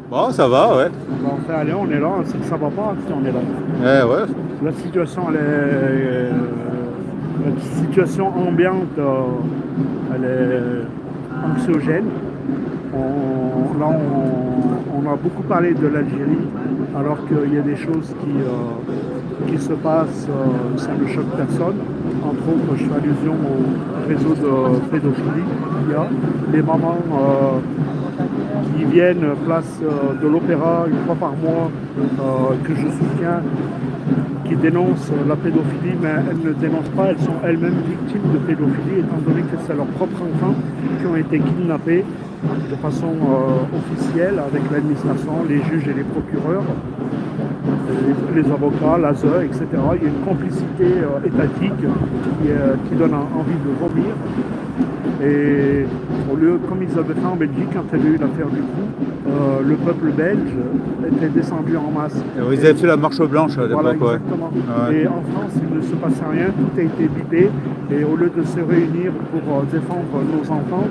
Bon, ça va, ouais. On fait aller, on est là, c'est que ça va pas si on est là. Ouais. La situation, la situation ambiante, elle est anxiogène. On a beaucoup parlé de l'Algérie, alors qu'il y a des choses qui se passent, ça ne choque personne. Entre autres, je fais allusion au réseau de pédophilie qu'il y a. Les mamans qui viennent place de l'Opéra une fois par mois, que je soutiens, qui dénoncent la pédophilie, mais elles ne dénoncent pas, elles sont elles-mêmes victimes de pédophilie, étant donné que c'est leurs propres enfants qui ont été kidnappés de façon officielle avec l'administration, les juges et les procureurs, les avocats, l'ASE, etc. Il y a une complicité étatique qui donne envie de vomir. Et au lieu, comme ils avaient fait en Belgique, quand il y avait eu l'affaire du coup, le peuple belge était descendu en masse. Ils avaient fait la marche blanche à l'époque, Voilà, ouais. exactement. Ouais. Et en France, il ne se passait rien, tout a été bipé. Et au lieu de se réunir pour défendre nos enfants,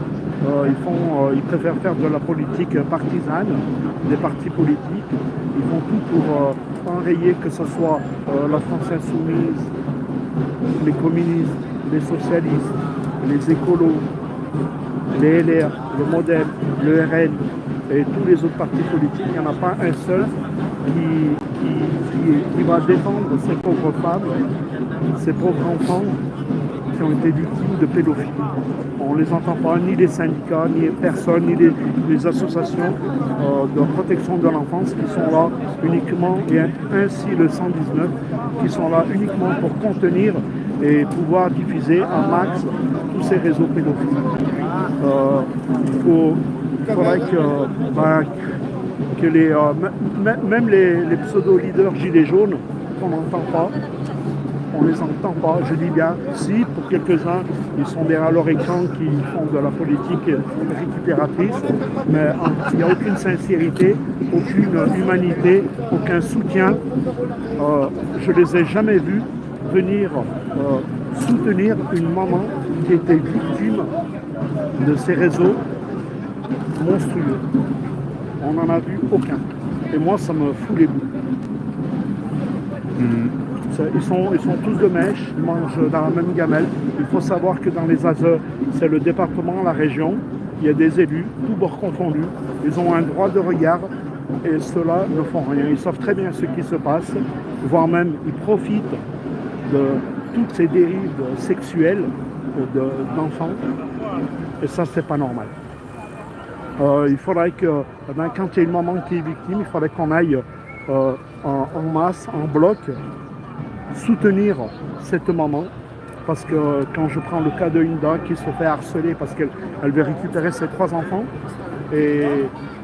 ils préfèrent faire de la politique partisane, des partis politiques. Ils font tout pour enrayer que ce soit la France insoumise, les communistes, les socialistes, les écolos, les LR, le MODEM, le RN et tous les autres partis politiques. Il n'y en a pas un seul qui va défendre ces pauvres femmes, ces pauvres enfants qui ont été victimes de pédophilie. On ne les entend pas, ni les syndicats, ni personne, ni les associations de protection de l'enfance qui sont là uniquement, et ainsi le 119, qui sont là uniquement pour contenir et pouvoir diffuser à max tous ces réseaux pédophiles. Il faudrait que même les pseudo-leaders gilets jaunes, qu'on n'entend pas, on les entend pas, je dis bien, si pour quelques-uns, ils sont derrière leur écran qui font de la politique récupératrice, mais il n'y a aucune sincérité, aucune humanité, aucun soutien. Je ne les ai jamais vus venir soutenir une maman qui était victime de ces réseaux monstrueux. On n'en a vu aucun. Et moi, ça me fout les boules. Ils sont tous de mèche, ils mangent dans la même gamelle. Il faut savoir que dans les ASE, c'est le département, la région, il y a des élus, tous bords confondus. Ils ont un droit de regard et ceux-là ne font rien. Ils savent très bien ce qui se passe, voire même ils profitent de toutes ces dérives sexuelles d'enfants. Et ça, c'est pas normal. Il faudrait que, quand il y a une maman qui est victime, il faudrait qu'on aille en masse, en bloc, soutenir cette maman. Parce que quand je prends le cas de Hinda qui se fait harceler parce qu'elle veut récupérer ses 3 enfants, et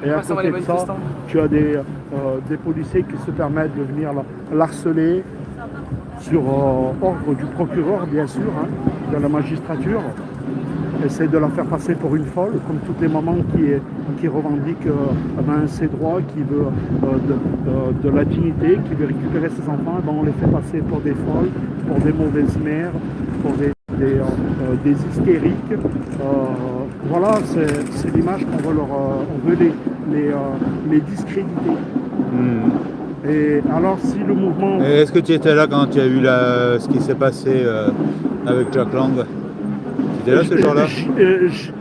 à côté de ça, tu as des policiers qui se permettent de venir l'harceler sur ordre du procureur, bien sûr, hein, de la magistrature. Essaie de la faire passer pour une folle, comme toutes les mamans qui revendiquent ses droits, qui veut de la dignité, qui veut récupérer ses enfants. On les fait passer pour des folles, pour des mauvaises mères, pour des hystériques. Voilà, c'est l'image qu'on veut on veut les discréditer. Et alors si le mouvement... Et est-ce que tu étais là quand tu as eu ce qui s'est passé avec Jack Lang? Tu étais là ce jour-là?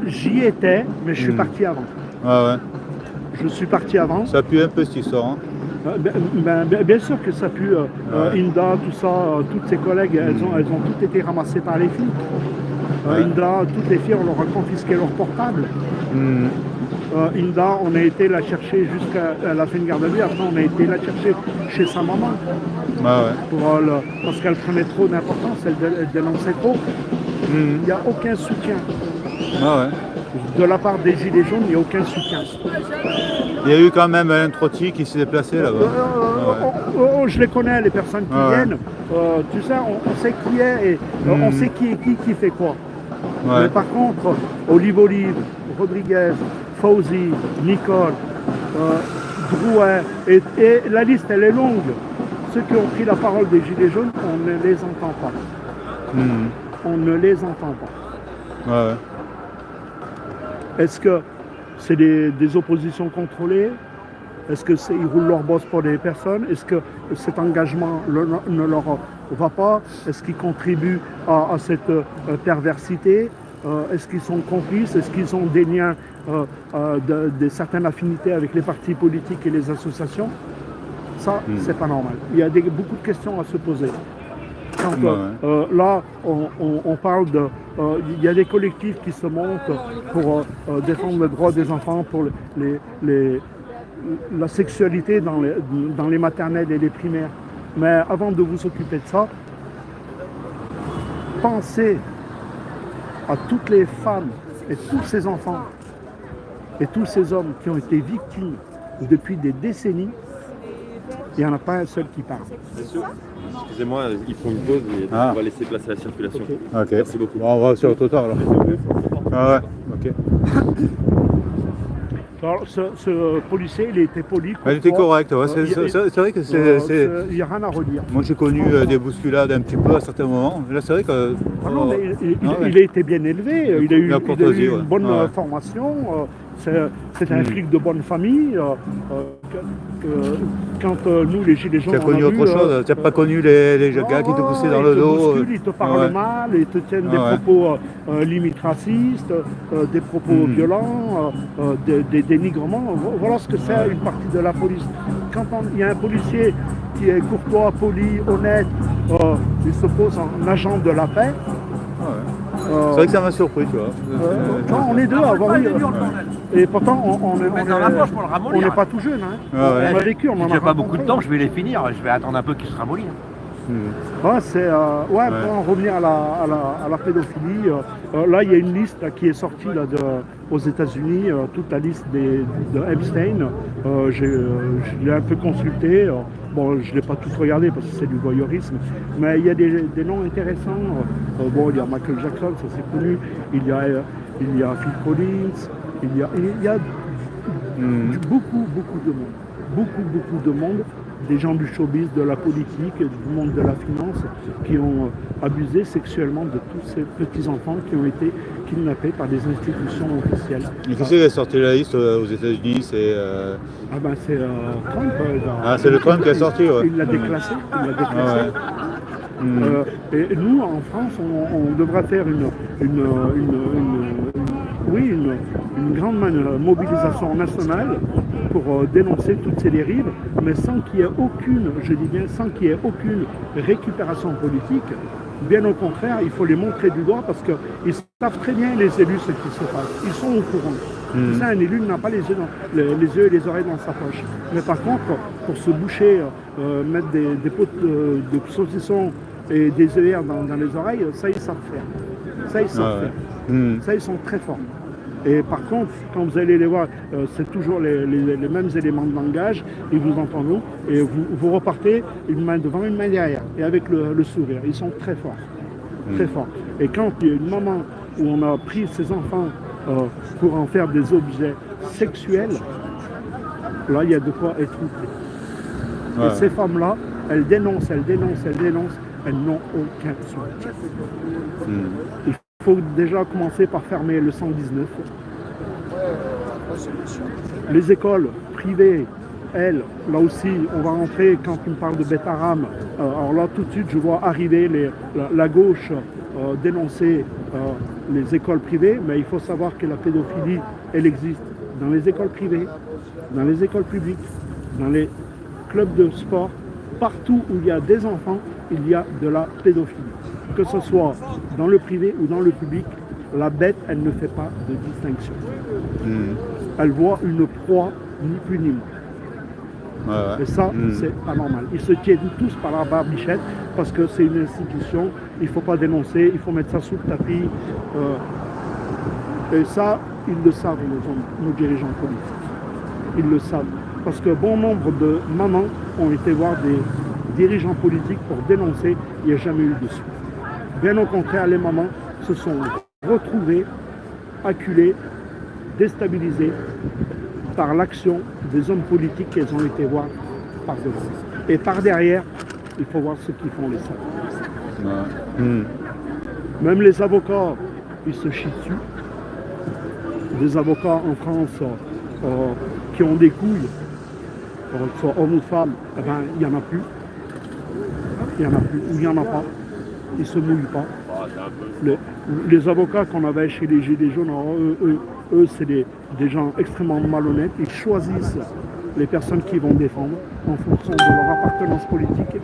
J'y étais, mais je suis parti avant. Ah ouais. Je suis parti avant. Ça pue un peu cette histoire, hein? Bien sûr que ça pue. Hinda, tout ça, toutes ses collègues, elles ont toutes été ramassées par les filles. Hinda, toutes les filles, on leur a confisqué leur portable. Hinda, on a été la chercher jusqu'à la fin de garde à vue. Après, on a été la chercher chez sa maman. Ah ouais. Parce qu'elle prenait trop d'importance, elle dénonçait trop. Il n'y a aucun soutien. Ah ouais. De la part des Gilets jaunes, il n'y a aucun soutien. Il y a eu quand même Alain Trotti qui s'est déplacé là-bas. Je les connais, les personnes qui viennent. Tu sais, on sait qui est et on sait qui est qui fait quoi. Ouais. Mais par contre, Olive, Rodriguez, Fauzi, Nicole, Drouet, et la liste elle est longue. Ceux qui ont pris la parole des Gilets jaunes, on ne les entend pas. On ne les entend pas. Ouais. Est-ce que c'est des oppositions contrôlées? Est-ce qu'ils roulent leur bosse pour des personnes? Est-ce que cet engagement ne leur va pas? Est-ce qu'ils contribuent à cette perversité? Est-ce qu'ils sont complices? Est-ce qu'ils ont des liens, de certaines affinités avec les partis politiques et les associations? Ça, c'est pas normal. Il y a beaucoup de questions à se poser. Quand, là, on parle de... il y a des collectifs qui se montent pour défendre les droits des enfants, pour la sexualité dans les maternelles et les primaires. Mais avant de vous occuper de ça, pensez à toutes les femmes et tous ces enfants et tous ces hommes qui ont été victimes depuis des décennies. Il n'y en a pas un seul qui parle. Bien sûr. Excusez-moi, ils font une pause et on va laisser place à la circulation. Ok. Merci beaucoup. Bon, on va sur le trottoir alors. Ah ouais, ok. Alors, ce policier, il était poli. Il était correct, ouais. C'est vrai que c'est... Il n'y a rien à redire. Moi j'ai connu des bousculades un petit peu à certains moments. Là c'est vrai que... Non, mais il a été bien élevé, il a eu une bonne formation. C'est un flic de bonne famille. Quand nous, les gilets jaunes, tu as connu autre chose, tu n'as pas connu les gars qui te poussaient dans le dos. Ils te parlent mal, ils te tiennent des propos limite racistes, des propos violents, des dénigrements. Voilà ce que c'est une partie de la police. Quand il y a un policier qui est courtois, poli, honnête, il se pose en agent de la paix. C'est vrai que ça m'a surpris, tu vois. On est deux à avoir eu. Et pourtant, on n'est pas tout jeune. Hein. On a vécu, on en a J'ai pas beaucoup de temps, je vais les finir. Je vais attendre un peu qu'ils se ramollissent. Pour en revenir à la pédophilie, là il y a une liste qui est sortie là, aux États-Unis, toute la liste de Epstein. Je l'ai un peu consulté. Bon, je ne l'ai pas tout regardé parce que c'est du voyeurisme, mais il y a des noms intéressants. Il y a Michael Jackson, ça c'est connu. Il y a Phil Collins. Il y a beaucoup de monde. Beaucoup de monde. Des gens du showbiz, de la politique, du monde de la finance, qui ont abusé sexuellement de tous ces petits-enfants qui ont été kidnappés par des institutions officielles. Et qu'est-ce qui a sorti la liste aux États-Unis? C'est c'est Trump. C'est le Trump qui a sorti, ouais. Il l'a déclassé. Et nous, en France, on devrait faire une grande mobilisation nationale pour dénoncer toutes ces dérives, mais sans qu'il y ait aucune récupération politique. Bien au contraire, il faut les montrer du doigt parce qu'ils savent très bien, les élus, ce qui se passe. Ils sont au courant. Ça, un élu n'a pas les yeux et les oreilles dans sa poche. Mais par contre, pour se boucher, mettre des pots de saucisson et des œillères dans les oreilles, ça, ils savent faire. Ça, ils sont très forts. Et par contre, quand vous allez les voir, c'est toujours les mêmes éléments de langage, ils vous entendent, et vous repartez une main devant, une main derrière, et avec le sourire. Ils sont très forts. Très forts. Et quand il y a une maman où on a pris ses enfants pour en faire des objets sexuels, là, il y a de quoi être outré. Et ces femmes-là, elles dénoncent, elles n'ont aucun soutien. Il faut déjà commencer par fermer le 119. Les écoles privées, elles, là aussi, on va rentrer quand on parle de Betaram. Alors là, tout de suite, je vois arriver la gauche dénoncer les écoles privées, mais il faut savoir que la pédophilie, elle existe dans les écoles privées, dans les écoles publiques, dans les clubs de sport. Partout où il y a des enfants, il y a de la pédophilie. Que ce soit dans le privé ou dans le public, la bête, elle ne fait pas de distinction. Elle voit une proie, ni plus ni moins. Et ça, c'est anormal. Ils se tiennent tous par la barbichette parce que c'est une institution, il ne faut pas dénoncer, il faut mettre ça sous le tapis. Et ça, ils le savent, nos dirigeants politiques. Ils le savent. Parce que bon nombre de mamans ont été voir des dirigeants politiques pour dénoncer, il n'y a jamais eu de suite. Bien au contraire, les mamans se sont retrouvées, acculées, déstabilisées par l'action des hommes politiques qu'elles ont été voir par devant. Et par derrière, il faut voir ce qu'ils font les salles. Même les avocats, ils se chient dessus. Des avocats en France qui ont des couilles soit homme ou femme, eh ben, il n'y en a plus. Il n'y en a plus, ou il n'y en a pas. Ils ne se mouillent pas. Les avocats qu'on avait chez les Gilets jaunes, eux c'est des gens extrêmement malhonnêtes. Ils choisissent les personnes qu'ils vont défendre en fonction de leur appartenance politique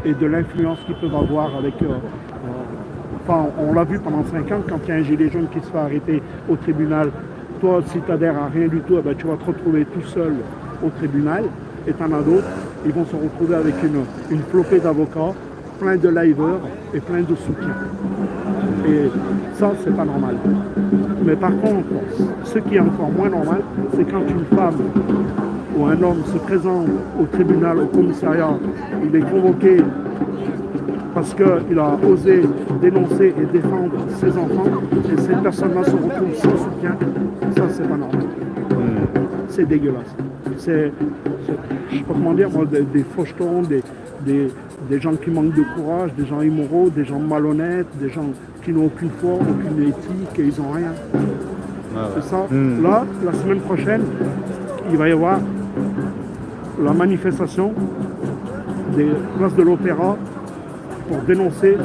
et de l'influence qu'ils peuvent avoir avec... Enfin, on l'a vu pendant 5 ans, quand il y a un gilet jaune qui se fait arrêter au tribunal, toi, si tu adhères à rien du tout, eh ben, tu vas te retrouver tout seul au tribunal, et tu en as d'autres, ils vont se retrouver avec une flopée d'avocats, plein de liveurs et plein de soutiens. Et ça, c'est pas normal. Mais par contre, ce qui est encore moins normal, c'est quand une femme ou un homme se présente au tribunal, au commissariat, il est convoqué parce qu'il a osé dénoncer et défendre ses enfants, et ces personnes-là se retrouvent sans soutien. Ça, c'est pas normal. C'est dégueulasse. Je ne sais pas comment dire, moi, des fauchetons, des gens qui manquent de courage, des gens immoraux, des gens malhonnêtes, des gens qui n'ont aucune foi, aucune éthique, et ils n'ont rien. C'est ça. Là, la semaine prochaine, il va y avoir la manifestation des places de l'Opéra pour dénoncer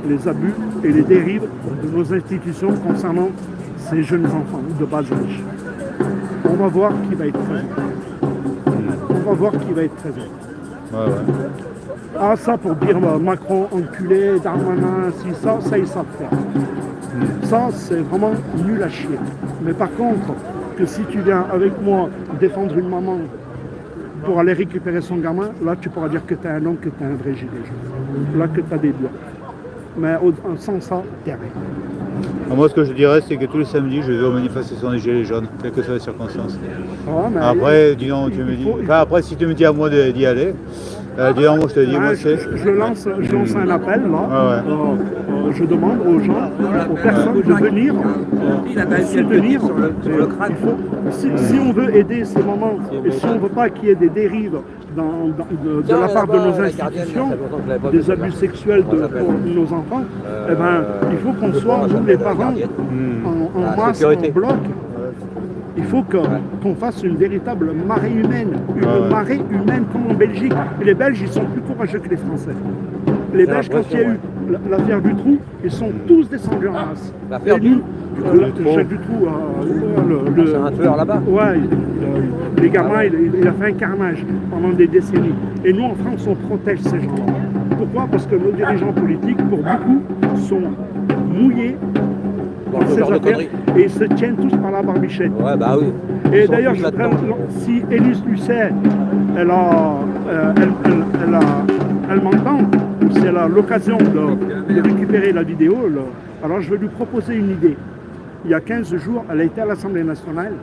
les abus et les dérives de nos institutions concernant ces jeunes enfants de bas âge. On va voir qui va être présent. On va voir qui va être présent. Ah, ça pour dire Macron enculé, Darmanin, si ça ils savent faire. Ça, c'est vraiment nul à chier. Mais par contre, que si tu viens avec moi défendre une maman pour aller récupérer son gamin, là tu pourras dire que tu es un homme, que tu es un vrai gilet jaune. Là que tu as des doigts. Mais sans ça, t'es rien. Moi, ce que je dirais, c'est que tous les samedis, je vais aux manifestations des Gilets jaunes, quelles que soient les circonstances. Après, disons, tu me dis... Enfin, après, si tu me dis à moi d'y aller, disons, moi, je te dis, moi, c'est... Je lance un appel, là. Je demande aux gens, aux personnes de venir soutenir. Si on veut aider ces moments, et si on ne veut pas qu'il y ait des dérives de la part de nos institutions, des abus sexuels pour nos enfants, eh ben, il faut qu'on soit, nous les parents, en masse, en bloc. Il faut qu'on fasse une véritable marée humaine, marée humaine comme en Belgique. Et les Belges, ils sont plus courageux que les Français. Les Belges, quand il y a eu l'affaire du trou, ils sont tous descendus en masse. L'affaire du trou, c'est un tueur là-bas. Ouais, les gamins, il a fait un carnage pendant des décennies. Et nous, en France, on protège ces gens-là. Pourquoi? Parce que nos dirigeants politiques, pour beaucoup, sont mouillés dans ces affaires et ils se tiennent tous par la barbichette. Ouais, bah oui. Et d'ailleurs, si Élise Lucet, elle m'entend, ou si elle a l'occasion de récupérer la vidéo, alors je vais lui proposer une idée. Il y a 15 jours, elle a été à l'Assemblée nationale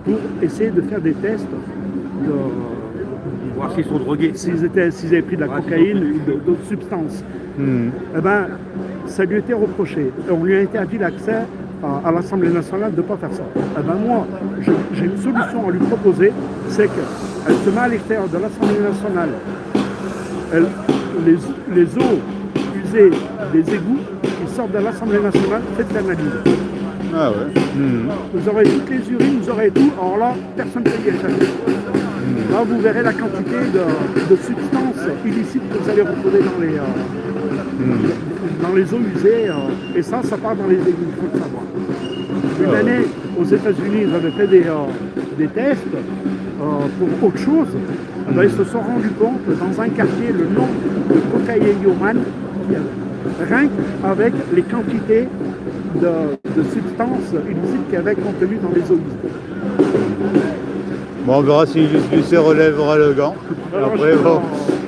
pour essayer de faire des tests, Voir s'ils sont drogués. s'ils avaient pris de la cocaïne ou d'autres substances. Eh ben, ça lui était reproché. On lui a interdit l'accès à l'Assemblée nationale de ne pas faire ça. Eh ben moi, j'ai une solution à lui proposer, c'est qu'elle se met à l'extérieur de l'Assemblée nationale. Les eaux usées des égouts qui sortent de l'Assemblée nationale, faites l'analyse. Ah ouais. Vous aurez toutes les urines, vous aurez tout. Alors là, personne ne peut y échapper. Là, vous verrez la quantité de substances illicites que vous allez retrouver dans les eaux usées. Et ça part dans les égouts, il faut le savoir. Une année, aux États-Unis, ils avaient fait des tests pour autre chose. Ben, ils se sont rendus compte dans un quartier le nombre de cocaïnomane rien qu'avec les quantités de substances illicites qu'il y avait contenues dans les eaux usées. Bon, on verra si Lucet relèvera le gant.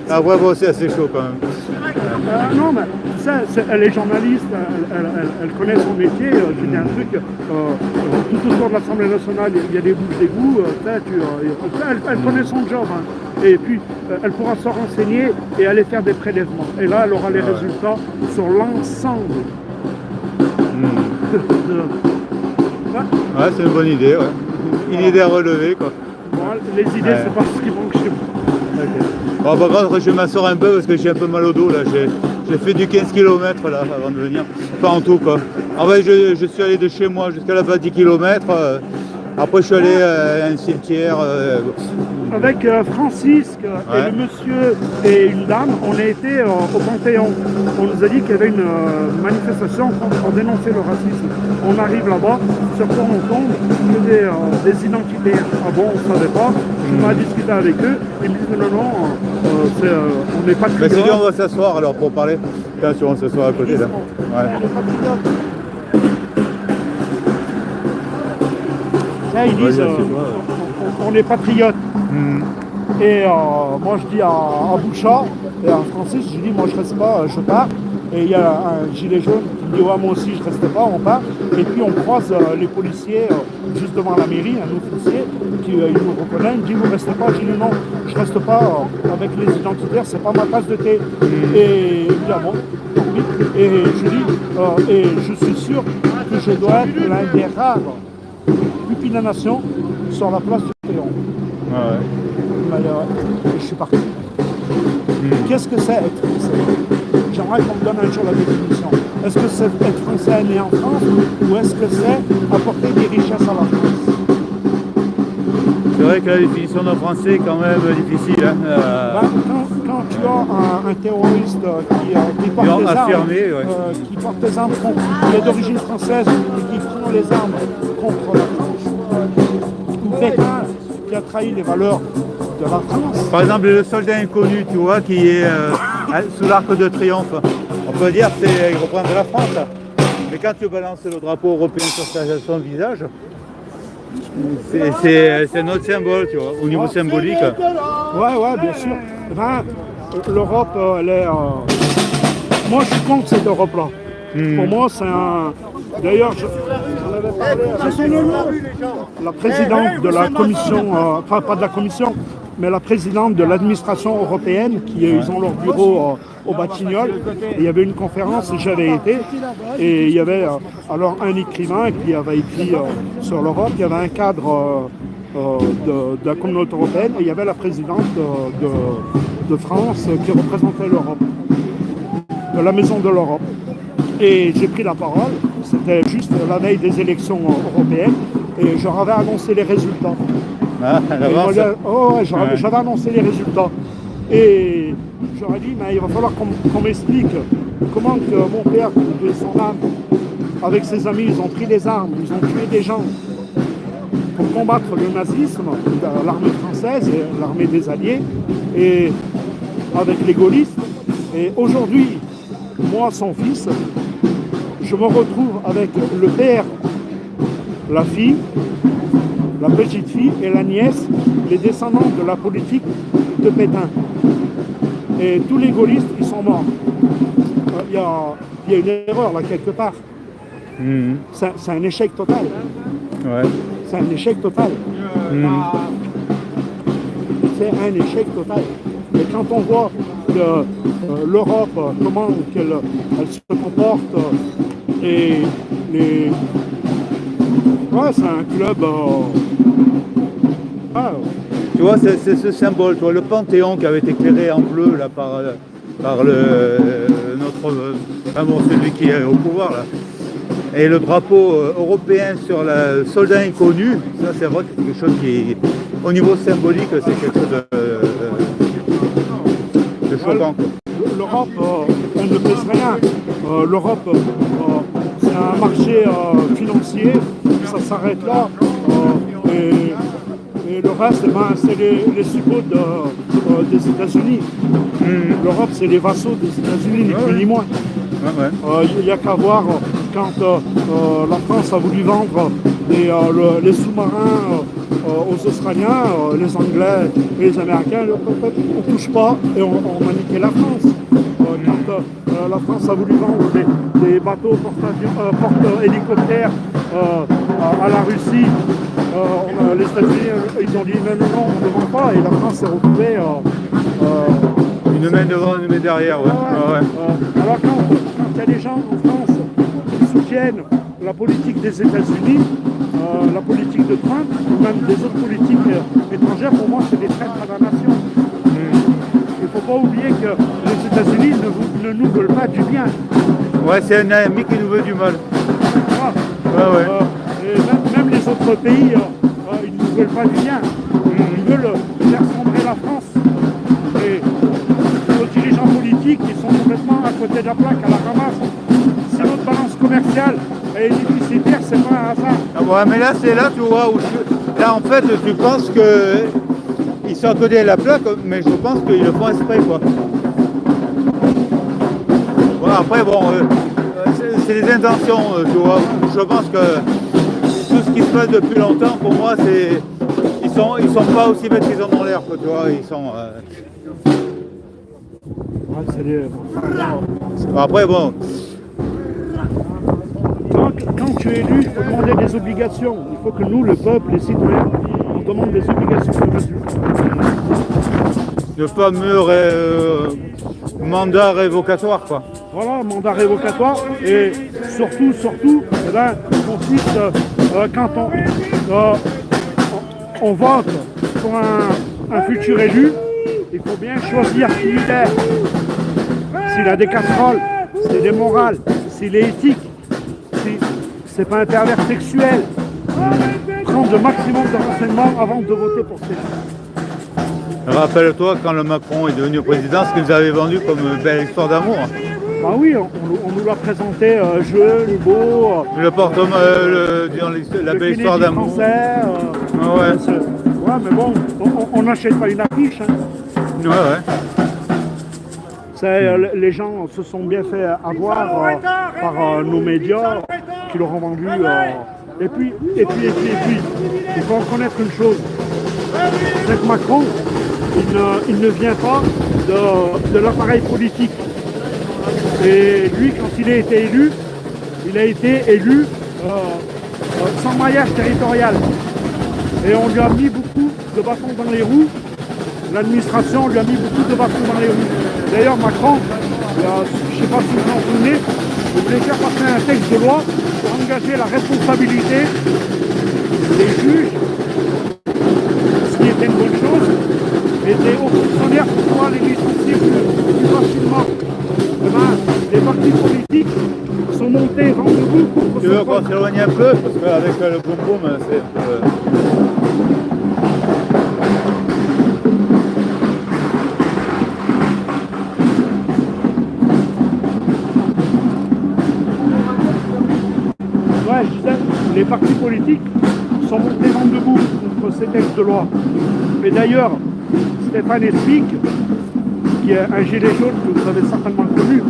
Après, bon, c'est assez chaud quand même. Non, mais ça, elle est journaliste, elle connaît son métier. Je dis un truc, tout autour de l'Assemblée nationale, il y a des bouches d'égout. Elle connaît son job. Hein. Et puis, elle pourra se renseigner et aller faire des prélèvements. Et là, elle aura les résultats sur l'ensemble. Ouais, c'est une bonne idée. Ouais. Une idée à relever, quoi. Bon, les idées, c'est pas ce qui manque chez moi. Bon, par contre, je m'assure un peu parce que j'ai un peu mal au dos là. J'ai fait du 15 km là avant de venir. Enfin en tout quoi. En fait, je suis allé de chez moi jusqu'à là-bas 10 km. Après, je suis allé à un cimetière avec Francisque et le monsieur et une dame, on a été au Panthéon. On nous a dit qu'il y avait une manifestation pour dénoncer le racisme. On arrive là-bas, sur quoi on tombe que des identitaires. Ah bon, on ne savait pas. Je vais discuter avec eux. Ils me disent non, on n'est pas Mais c'est bien, on va s'asseoir alors pour parler. Attention, on s'assoit à côté là. Ouais. Là, ils disent on est patriotes. Et moi je dis à Bouchard et à Francis, je dis moi je reste pas, je pars. Et il y a un gilet jaune qui me dit ouais, moi aussi je reste pas, on part. Et puis on croise les policiers juste devant la mairie, un officier qui il nous reconnaît, il me dit vous restez pas, je dis non, je reste pas avec les identitaires, c'est pas ma tasse de thé. Et il me dit ah bon, tant pis. Et je dis et je suis sûr que je dois être l'un des rares pupilles de la nation sur la place du Théon. Je suis parti. Qu'est-ce que c'est être français? J'aimerais qu'on me donne un jour la définition. Est-ce que c'est être français né en France ou est-ce que c'est apporter des richesses à la France? C'est vrai que la définition d'un français est quand même difficile. Hein. Quand tu as un terroriste qui porte des armes, qui porte des armes qui est d'origine française et qui prend les armes contre la France, ou Pétain qui a trahi les valeurs de la France. Par exemple, le soldat inconnu, tu vois, qui est sous l'Arc de Triomphe. On peut dire qu'il représente la France. Mais quand tu balances le drapeau européen sur son visage, c'est notre symbole, tu vois, au niveau symbolique. Ouais, bien sûr. Ben, l'Europe, elle est... Moi, je suis contre cette Europe-là. Pour moi, c'est un... D'ailleurs, j'en avais parlé avec la présidente de la commission, enfin pas de la commission, mais la présidente de l'administration européenne, ils ont leur bureau au Batignolles. Il y avait une conférence et j'avais été. Et il y avait alors un écrivain qui avait écrit sur l'Europe, il y avait un cadre de la communauté européenne et il y avait la présidente de France qui représentait l'Europe, de la Maison de l'Europe. Et j'ai pris la parole, c'était juste la veille des élections européennes, et je leur avais annoncé les résultats. J'avais annoncé les résultats. Et j'aurais dit, mais il va falloir qu'on m'explique comment que mon père, de son âme, avec ses amis, ils ont pris des armes, ils ont tué des gens pour combattre le nazisme, l'armée française et l'armée des Alliés, et avec les gaullistes. Et aujourd'hui, moi, son fils, je me retrouve avec le père, la fille, la petite fille et la nièce, les descendants de la politique de Pétain. Et tous les gaullistes, ils sont morts. Il y a une erreur là quelque part. C'est un échec total. Ouais. C'est un échec total. C'est un échec total. Et quand on voit que l'Europe, comment elle se comporte, et les... Ouais, c'est un club... Tu vois, c'est ce symbole, tu vois, le Panthéon qui avait été éclairé en bleu là, par celui qui est au pouvoir là. Et le drapeau européen sur le soldat inconnu, ça c'est vrai que quelque chose qui, au niveau symbolique, c'est quelque chose de choquant. L'Europe, elle ne pèse rien. L'Europe, c'est un marché financier, ça s'arrête là. Et le reste, c'est les suppôts des États-Unis. L'Europe, c'est les vassaux des États-Unis, ni plus ni moins. Il n'y a qu'à voir quand la France a voulu vendre les sous-marins aux Australiens, les Anglais et les Américains, on ne touche pas et on a niqué la France. Quand la France a voulu vendre des bateaux porte-hélicoptères à la Russie, les États-Unis ils ont dit non, on ne vend pas, et la France s'est retrouvée une main devant, une main derrière. Alors quand il y a des gens en France qui soutiennent la politique des États-Unis, la politique de Trump, ou même des autres politiques étrangères, pour moi c'est des traîtres à la nation. Il ne faut pas oublier que les États-Unis ne nous veulent pas du bien. Ouais, c'est un ami qui nous veut du mal. Et même les autres pays, ils ne nous veulent pas du bien. Ils veulent faire sombrer la France. Et nos dirigeants politiques, ils sont complètement à côté de la plaque, à la ramasse. Si notre balance commerciale est déficitaire, c'est pas un hasard. Ah ouais, mais là, c'est là, tu vois, là, en fait, tu penses qu'ils sont à côté de la plaque, mais je pense qu'ils le font exprès, quoi. Bon, après, bon, c'est des intentions, tu vois. Je pense que tout ce qui se passe depuis longtemps, pour moi, c'est... Ils sont pas aussi bêtes qu'ils en ont l'air, quoi, tu vois. Ils sont... Ouais, c'est les... Après, bon... Quand tu es élu, il faut demander des obligations. Il faut que nous, le peuple, les citoyens, on demande des obligations de résultats. Le fameux mandat révocatoire, quoi. Voilà, mandat révocatoire. Et surtout, eh ben, qu'on puisse, quand on vote pour un futur élu, il faut bien choisir qui il est. S'il a des casseroles, s'il est moral, s'il est éthique, si c'est pas un pervers sexuel. Prendre le maximum de renseignements avant de voter pour ces gens. Rappelle-toi quand le Macron est devenu président, ce qu'ils avaient vendu comme une belle histoire d'amour. Ah oui, on nous l'a présenté jeune, beau. Le portement, la belle histoire d'amour. Français, ouais. Ouais, mais bon, on n'achète pas une affiche. Hein. Ouais. Les gens se sont bien fait avoir par nos médias qui leur ont vendu. Et puis, il faut reconnaître une chose. C'est que Macron, il ne vient pas de l'appareil politique. Et lui, quand il a été élu, sans maillage territorial. Et on lui a mis beaucoup de bâtons dans les roues. L'administration lui a mis beaucoup de bâtons dans les roues. D'ailleurs, Macron, je ne sais pas si vous vous en souvenez, il voulait faire passer un texte de loi pour engager la responsabilité des juges, ce qui était une bonne chose, et des hauts fonctionnaires pour pouvoir les licencier plus facilement. Les partis politiques sont montés vent debout contre tu veux qu'on s'éloigne un peu, parce qu'avec le boum boum, c'est un peu... Ouais, je disais, les partis politiques sont montés vent debout contre ces textes de loi. Mais d'ailleurs, Stéphane Espic, qui est un gilet jaune que vous avez certainement connu,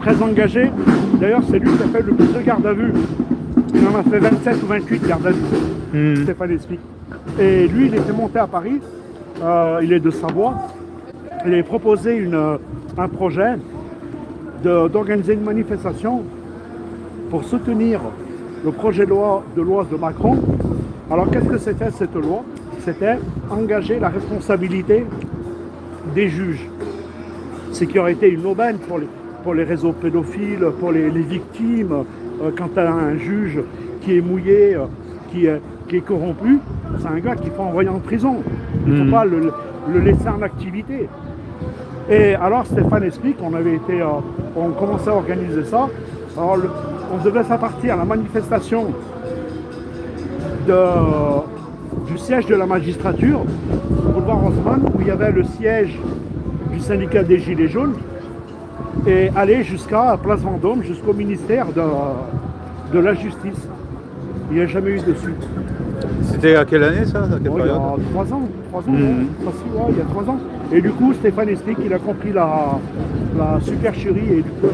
très engagé. D'ailleurs, c'est lui qui a fait le plus de garde à vue. Il en a fait 27 ou 28 gardes à vue, Stéphane Espic. Et lui, il était monté à Paris, il est de Savoie. Il avait proposé un projet d'organiser une manifestation pour soutenir le projet de loi de Macron. Alors, qu'est-ce que c'était cette loi? C'était engager la responsabilité des juges. Ce qui aurait été une aubaine pour les réseaux pédophiles, pour les victimes. Quand tu as un juge qui est mouillé, qui est corrompu, c'est un gars qu'il faut envoyer en prison. Il ne faut pas le laisser en activité. Et alors Stéphane explique, on commençait à organiser ça. Alors on devait faire partir la manifestation du siège de la magistrature, boulevard Haussmann, où il y avait le siège du syndicat des Gilets jaunes, et aller jusqu'à Place Vendôme, jusqu'au ministère de la Justice. Il n'y a jamais eu de suite. C'était à quelle année ça? À quelle Il y a période? 3 ans, il y a 3 ans. Et du coup, Stéphane explique qu'il a compris la supercherie et du coup,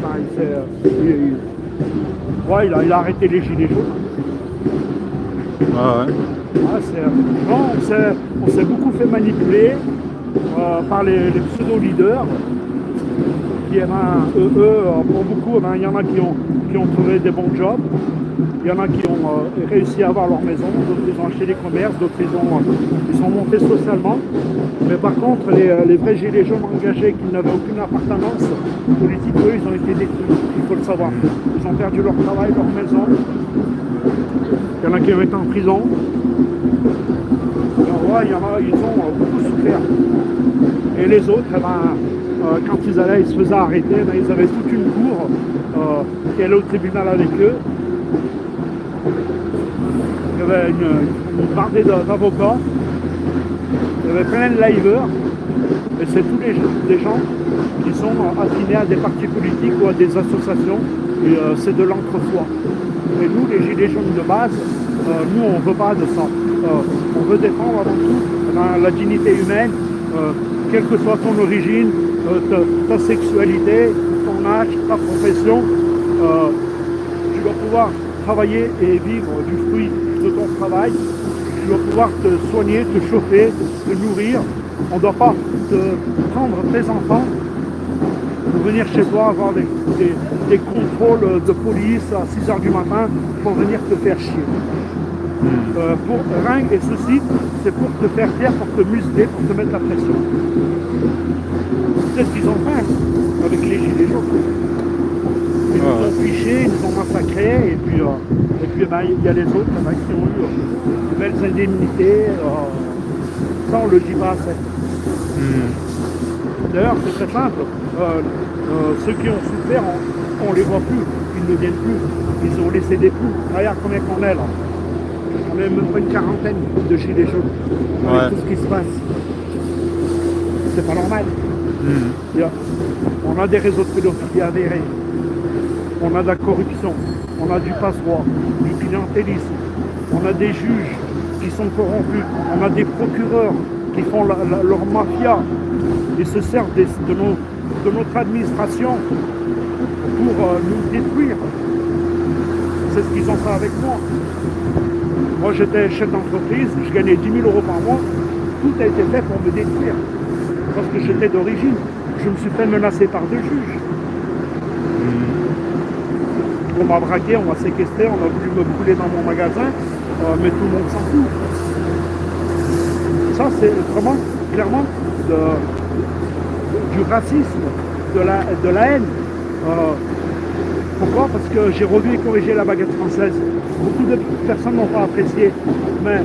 il a arrêté les Gilets jaunes. Ah ouais. On s'est beaucoup fait manipuler par les pseudo-leaders qui, pour beaucoup, il y en a qui ont trouvé des bons jobs, il y en a qui ont réussi à avoir leur maison, d'autres ils ont acheté des commerces, d'autres ils sont montés socialement. Mais par contre, les vrais gilets jaunes engagés qui n'avaient aucune appartenance politique, eux, ils ont été détruits, il faut le savoir. Ils ont perdu leur travail, leur maison. Il y en a qui ont été en prison. Il y en a, ils ont beaucoup souffert. Et les autres, quand ils allaient, ils se faisaient arrêter, ils avaient toute une cour qui allait au tribunal avec eux. Il y avait une bardée d'avocats il y avait plein de liveurs, et c'est tous des gens qui sont affiliés à des partis politiques ou à des associations, et c'est de l'entre-soi. Et nous, les gilets jaunes de base, nous, on ne veut pas de ça. On veut défendre avant tout la dignité humaine, quelle que soit ton origine, ta sexualité, ton âge, ta profession. Tu dois pouvoir travailler et vivre du fruit de ton travail. Tu dois pouvoir te soigner, te chauffer, te nourrir. On ne doit pas te prendre tes enfants pour venir chez toi avoir des contrôles de police à 6 h du matin pour venir te faire chier. Pour rien et ceci, c'est pour te faire taire, pour te museler, pour te mettre la pression. C'est ce qu'ils ont fait avec les gilets jaunes. Ils nous ont fichés, ils nous ont massacrés, et puis ben, il y a les autres qui ont eu de belles indemnités. Ça, on ne le dit pas assez. D'ailleurs, c'est très simple. Ceux qui ont souffert, on ne les voit plus. Ils ne viennent plus. Ils ont laissé des poux. Regarde combien qu'on est là. On est même pas une quarantaine de gilets jaunes. Avec tout ce qui se passe. C'est pas normal. On a des réseaux de pédophilie avérés. On a de la corruption. On a du passe-droit, du clientélisme. On a des juges qui sont corrompus. On a des procureurs qui font leur mafia et se servent de notre administration pour nous détruire. C'est ce qu'ils ont fait avec moi. Moi, j'étais chef d'entreprise, je gagnais 10 000 € par mois. Tout a été fait pour me détruire. Parce que j'étais d'origine. Je me suis fait menacer par 2 juges. On m'a braqué, on m'a séquestré, on a voulu me brûler dans mon magasin, mais tout le monde s'en fout. Ça, c'est vraiment, clairement, du racisme, de la haine. Pourquoi? Parce que j'ai revu et corrigé la baguette française. Beaucoup de personnes n'ont pas apprécié, mais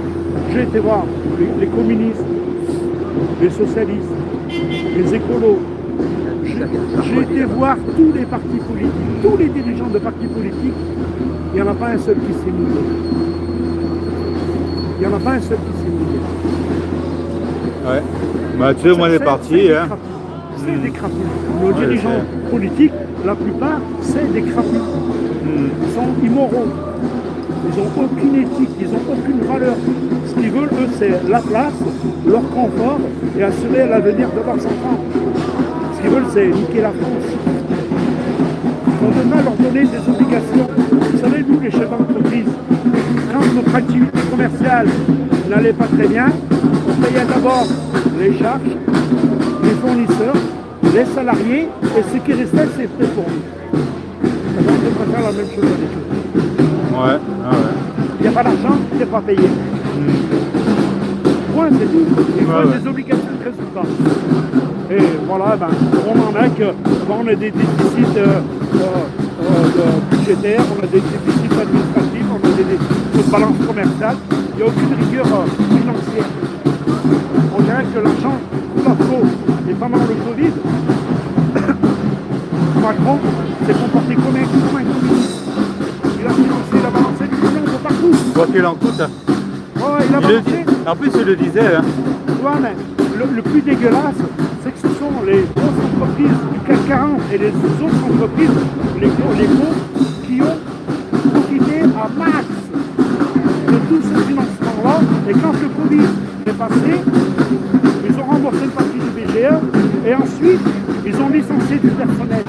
j'ai été voir les communistes, les socialistes, les écolos. J'ai été voir tous les partis politiques, tous les dirigeants de partis politiques. Il n'y en a pas un seul qui s'est mouillé. Il n'y en a pas un seul qui s'est mouillé. Ouais. Bah, tu sais, moi, les partis. C'est des crapus. Nos dirigeants politiques, la plupart, c'est des crapus. Ils sont immoraux. Ils n'ont aucune éthique, ils n'ont aucune valeur. Ce qu'ils veulent, eux, c'est la place, leur confort et assurer l'avenir de leurs enfants. Ce qu'ils veulent, c'est niquer la France. On devrait leur donner des obligations. Vous savez, nous, les chefs d'entreprise, quand notre activité commerciale n'allait pas très bien, on payait d'abord les charges, les fournisseurs, les salariés, et ce qui restait, c'était pour nous. Alors, on devrait faire la même chose avec eux. Il n'y a pas d'argent, c'est pas payé. Point, c'est tout. Il faut des obligations de résultat. Et voilà, ben, on en a que on a des déficits budgétaires, on a des déficits administratifs, on a des balances commerciales. Il n'y a aucune rigueur financière. On dirait que l'argent pas trop. Et pendant le Covid, Macron s'est comporté comme un communiste. Il a financé, il a balancé des millions de partout. Quoi qu'il en coûte. Ouais, il a balancé. En plus, il le disait. Hein. Ouais, mais le plus dégueulasse, c'est que ce sont les grosses entreprises du CAC 40 et les autres entreprises, les gros, qui ont profité à max de tout ce financement-là. Et quand le Covid est passé, ils ont remboursé une partie du BGE et ensuite, ils ont licencié du personnel.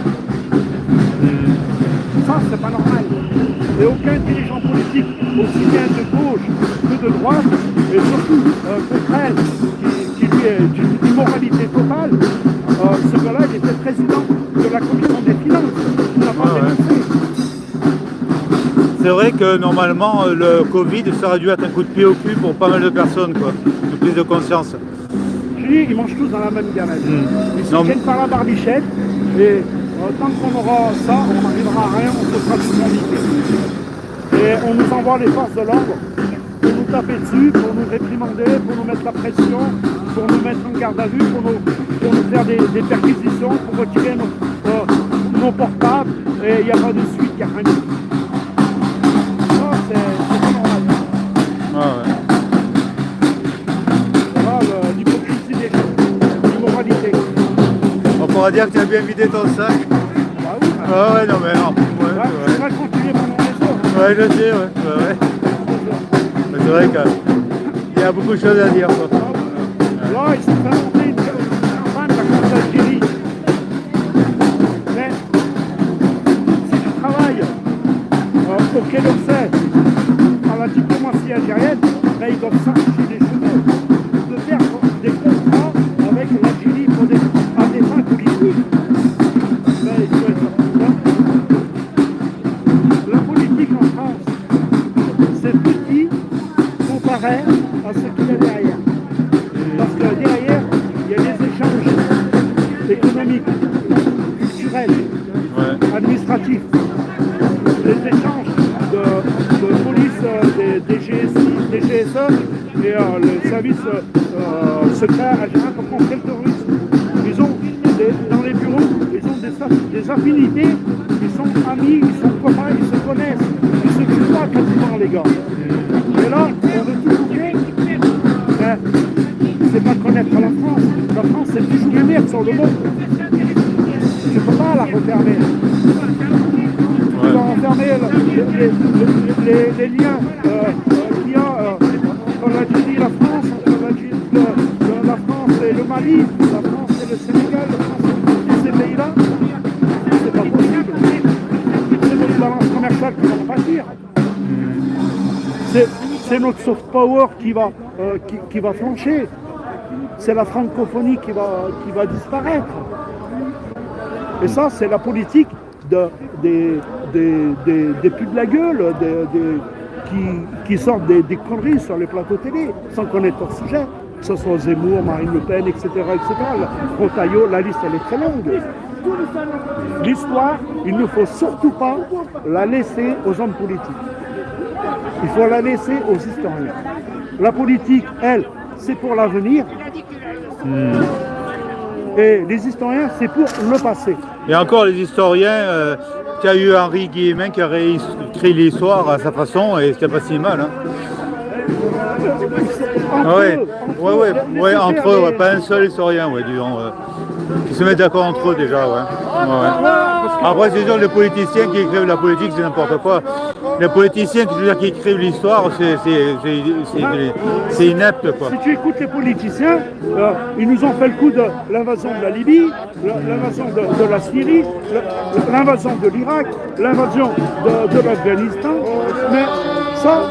Ça, c'est pas normal. Et aucun dirigeant politique, aussi bien de gauche que de droite, et surtout Coquerel, qui lui est d'une immoralité totale, ce gars-là, il était président de la commission des finances. Il n'a pas dénoncé. C'est vrai que normalement, le Covid, ça aurait dû être un coup de pied au cul pour pas mal de personnes, quoi. De prise de conscience. Je dis, ils mangent tous dans la même gamelle. Ils se tiennent par la barbichette, et tant qu'on aura ça, on n'arrivera à rien, on se fera tout inviter. Et on nous envoie les forces de l'ordre pour nous taper dessus, pour nous réprimander, pour nous mettre la pression, pour nous mettre en garde à vue, pour nous faire des perquisitions, pour retirer nos portables, et il n'y a pas de suite, il n'y a rien. Ça, c'est pas normal. Voilà, l'hypocrisie pourra dire que tu as bien vidé ton sac. Bah oui, bah, Ah ouais, non mais non. Ouais, ouais, c'est on va continuer pendant les heures. ouais, je sais, ouais. Mais c'est vrai qu'il y a beaucoup de choses à dire. Quoi. Là, ils sont en train de monter une campagne contre l'Algérie. Mais si tu travailles au Quai d'Orsay, à la diplomatie algérienne, ben, ils doivent s'arracher les cheveux de faire des contrats avec l'Algérie pour à des fins politiques. Ben, il faut être la politique en France, c'est petit comparé à ce qu'il y a derrière. Parce que derrière, il y a des échanges économiques, culturels, administratifs, les échanges de police des GSE et les services secrets algériens pour contrer le terrorisme. Ils ont dans les bureaux, ils ont des affinités, ils sont amis, ils sont copains, ils se connaissent, ils se tuent pas quasiment les gars. Et là, on veut tout couper. C'est pas connaître la France. La France, c'est toujours une merde sur le monde. Tu peux pas la refermer. Tu vas refermer les liens qu'il y a entre l'Algérie et la France, entre la France et le Mali, la France et le Sénégal, la France et tous ces pays-là. C'est pas possible. C'est notre balance commerciale qui va en pâtir. C'est notre soft power qui va flancher. C'est la francophonie qui va disparaître. Et ça, c'est la politique des putes de la gueule, qui sortent des conneries sur les plateaux télé, sans connaître leur sujet. Que ce soit Zemmour, Marine Le Pen, etc. Rotaillot, la liste, elle est très longue. L'histoire, il ne faut surtout pas la laisser aux hommes politiques. Il faut la laisser aux historiens. La politique, elle, c'est pour l'avenir. Et les historiens, c'est pour le passé. Et encore les historiens, il y a eu Henri Guillemin qui a réécrit l'histoire à sa façon et c'était pas si mal. Hein. Entre eux, pas un seul historien, disons. Qui se mettent d'accord entre eux déjà, Après, c'est sûr, les politiciens qui écrivent la politique, c'est n'importe quoi. Les politiciens qui écrivent l'histoire, c'est inepte, quoi. Si tu écoutes les politiciens, ils nous ont fait le coup de l'invasion de la Libye, l'invasion de la Syrie, l'invasion de l'Irak, l'invasion de l'Afghanistan. Mais ça,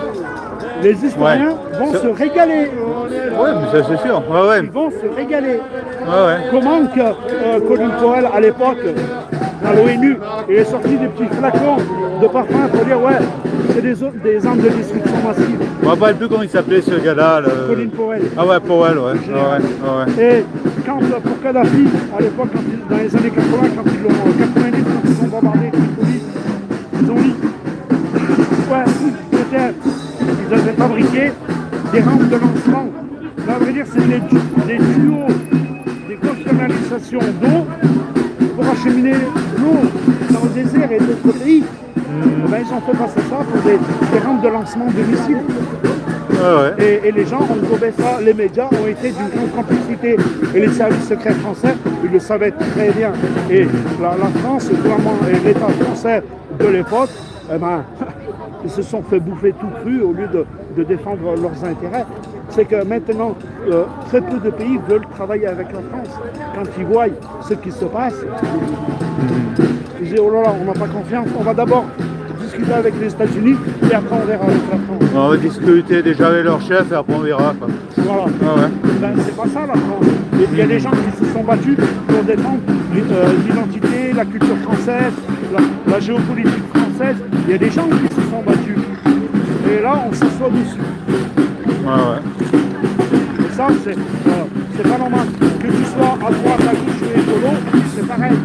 les historiens vont se régaler. Oui, mais ça c'est sûr. Ils vont se régaler. Ouais. Comment que Colin Powell, à l'époque, à l'ONU, il est sorti des petits flacons de parfum pour dire c'est des armes de destruction massive. Je ne me rappelle plus comment il s'appelait ce gars-là. Colin Powell. Ah ouais, Powell, Et quand pour Kadhafi, à l'époque, dans les années 80, quand ils ont bombardé Tripoli, ils ont dit ils avaient fabriqué des rampes de lancement. Ça veut dire que c'est des tuyaux, des grosses canalisations d'eau pour acheminer l'eau dans le désert et d'autres pays. Ils ont fait passer ça pour des rampes de lancement de missiles. Et les gens ont gobé ça, les médias ont été d'une grande complicité. Et les services secrets français, ils le savaient très bien. Et la France, et l'État français de l'époque, ils se sont fait bouffer tout cru au lieu de défendre leurs intérêts. C'est que maintenant, très peu de pays veulent travailler avec la France. Quand ils voient ce qui se passe, ils disent oh là là, on n'a pas confiance, on va d'abord discuter avec les États-Unis et après on verra avec la France. On va discuter déjà avec leur chef et après on verra. Quoi. Voilà. C'est pas ça la France. Il y a des gens qui se sont battus pour défendre l'identité, la culture française, la géopolitique française. Il y a des gens qui se sont battus. Et là, on s'assoit dessus. Et ça, c'est pas normal. Que tu sois à droite, à gauche ou écolo, c'est pareil.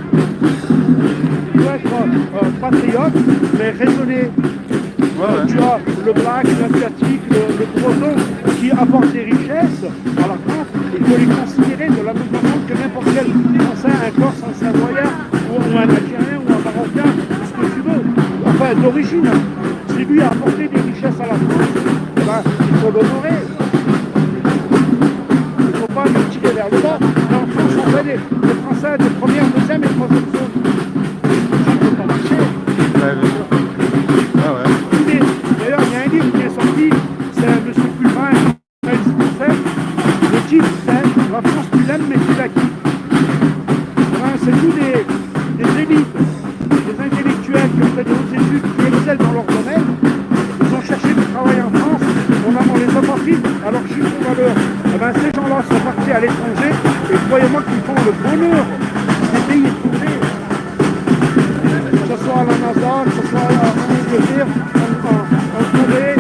Il faut être patriote, mais raisonné. Tu as le black, l'asiatique, le breton qui apportent des richesses à la France. Il faut les considérer de la même façon que n'importe quel Français, un Corse, un Savoyard, ou un Algérien, ou un Marocain, ce que tu veux. Enfin, d'origine. Si lui a apporté des richesses à la France, il faut l'honorer. Il ne faut pas le tirer vers le bas. Mais en France, on fait les Français ça de première, deuxième et troisième zone. Ça peut pas marcher. Ouais, bien sûr. Ah ouais. D'ailleurs, il y a un livre qui est sorti, c'est M. Pulvin, le titre c'est La France, tu l'aimes mais tu la quittes. C'est tous des élites, des intellectuels qui ont fait de hautes études, qui excellent dans leur domaine. Ils ont cherché du travail en France, on les a pas pris, alors je suis pour valeur. Eh ben, ces gens-là sont partis à l'étranger et croyez-moi qu'ils font le bonheur des pays étrangers. Que ce soit à la NASA, que ce soit en Angleterre, en Corée,